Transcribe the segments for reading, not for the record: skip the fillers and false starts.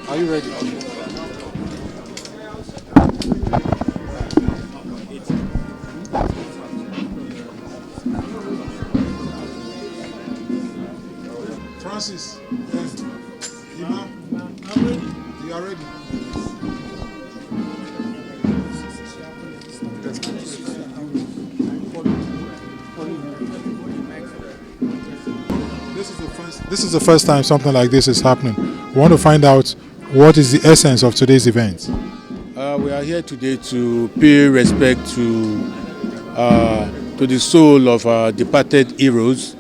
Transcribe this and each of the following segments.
Are you ready? Francis, Ima, I'm ready. You are ready. This is the first time something like this is happening. We want to find out what is the essence of today's event. We are here today to pay respect to the soul of our departed heroes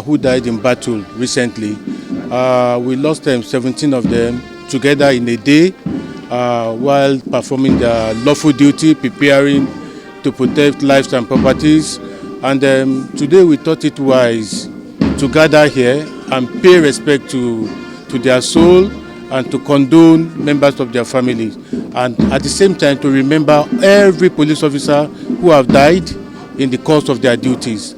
who died in battle recently. We lost 17 of them together in a day while performing their lawful duty, preparing to protect lives and properties. And today we thought it wise to gather here and pay respect to their soul and to condone members of their families, and at the same time to remember every police officer who have died in the course of their duties.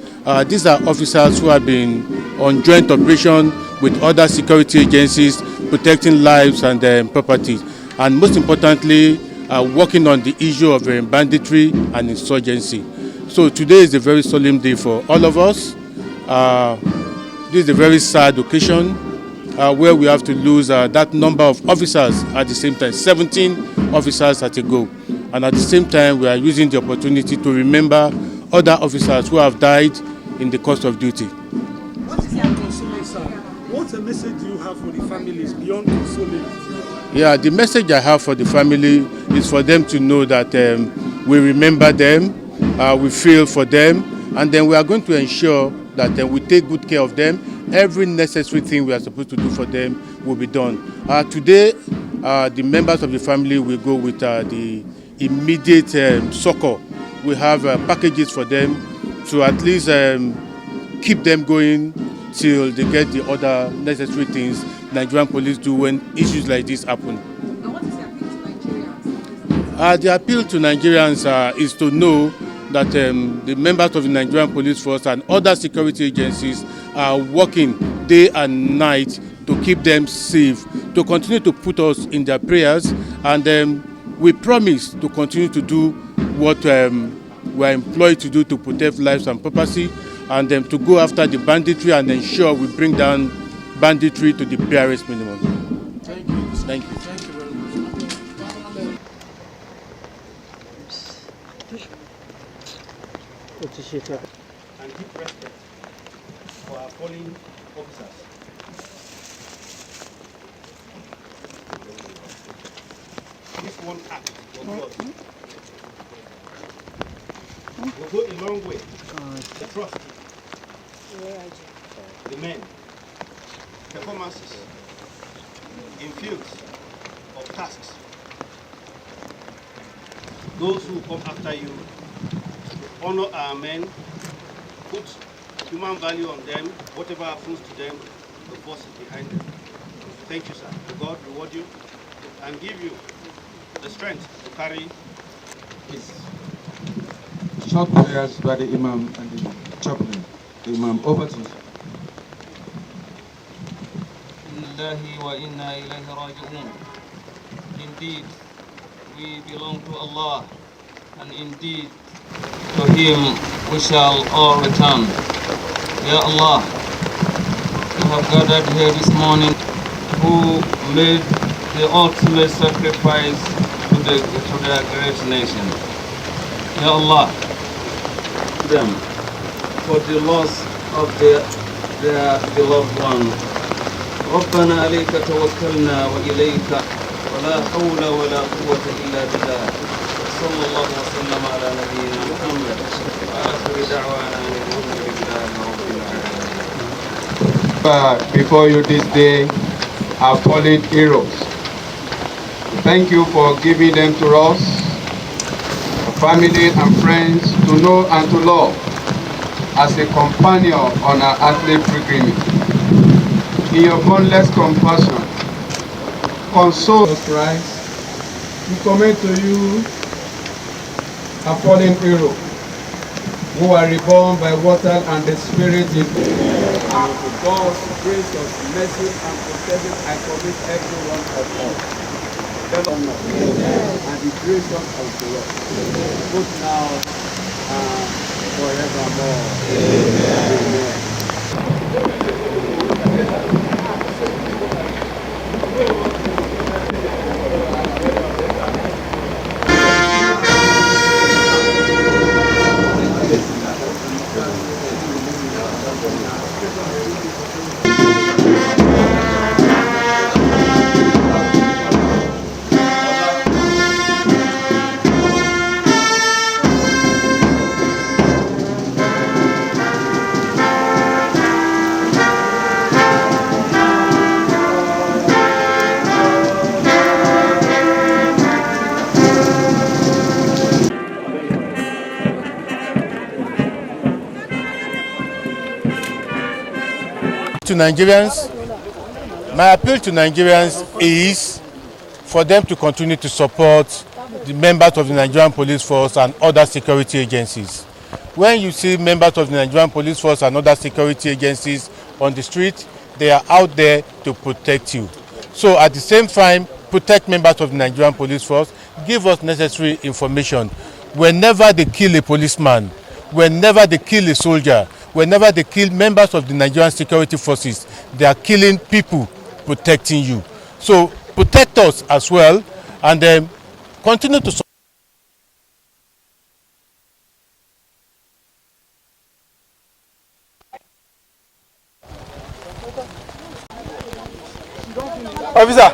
These are officers who have been on joint operation with other security agencies, protecting lives and property, and most importantly, working on the issue of banditry and insurgency. So today is a very solemn day for all of us. This is a very sad occasion where we have to lose that number of officers at the same time, 17 officers at a go. And at the same time, we are using the opportunity to remember other officers who have died in the course of duty. What is your consoling, sir? What a message do you have for the families beyond consoling? Yeah, the message I have for the family is for them to know that we remember them, we feel for them, and then we are going to ensure that we take good care of them. Every necessary thing we are supposed to do for them will be done. Today, the members of the family will go with the immediate succor. We have packages for them to at least keep them going till they get the other necessary things Nigerian police do when issues like this happen. And what is the appeal to Nigerians? The appeal to Nigerians is to know that the members of the Nigerian Police Force and other security agencies are working day and night to keep them safe, to continue to put us in their prayers, and we promise to continue to do what we are employed to do to protect lives and property, and to go after the banditry and ensure we bring down banditry to the barest minimum. Thank you. Thank you. Thank you very much. And deep respect for our fallen officers. This one act of God will go a long way. The trust, the men, performances in fields of tasks those who come after you, honor our men, put human value on them, whatever happens to them, the force is behind them. Thank you, sir. May God reward you and give you the strength to carry this. Short prayers by the Imam and the chaplain. The Imam, over to you. Indeed, we belong to Allah, and indeed, to Him we shall all return. Ya Allah, we have gathered here this morning who made the ultimate sacrifice to their great nation. Ya Allah, them for the loss of their beloved one. ربنا عليك توكلنا وإليك ولا حول ولا قوة إلا بالله. صلى الله وسلم على نبينا محمد وآخر دعوانا أن الحمد لله رب العالمين. Before you this day are fallen heroes. Thank you for giving them to us, family and friends, to know and to love as a companion on our earthly pilgrimage. In your boundless compassion, console us, Christ. We commend to you a fallen hero who are reborn by water and the Spirit. And to God's grace of mercy and protection, I commit every one of us. And the grace of the Lord, both now and forevermore. Amen. To Nigerians, my appeal to Nigerians is for them to continue to support the members of the Nigerian Police Force and other security agencies. When you see members of the Nigerian Police Force and other security agencies on the street, they are out there to protect you. So at the same time, protect members of the Nigerian Police Force, give us necessary information. Whenever they kill a policeman, whenever they kill a soldier, whenever they kill members of the Nigerian security forces, they are killing people protecting you. So protect us as well, and continue to support. Officer.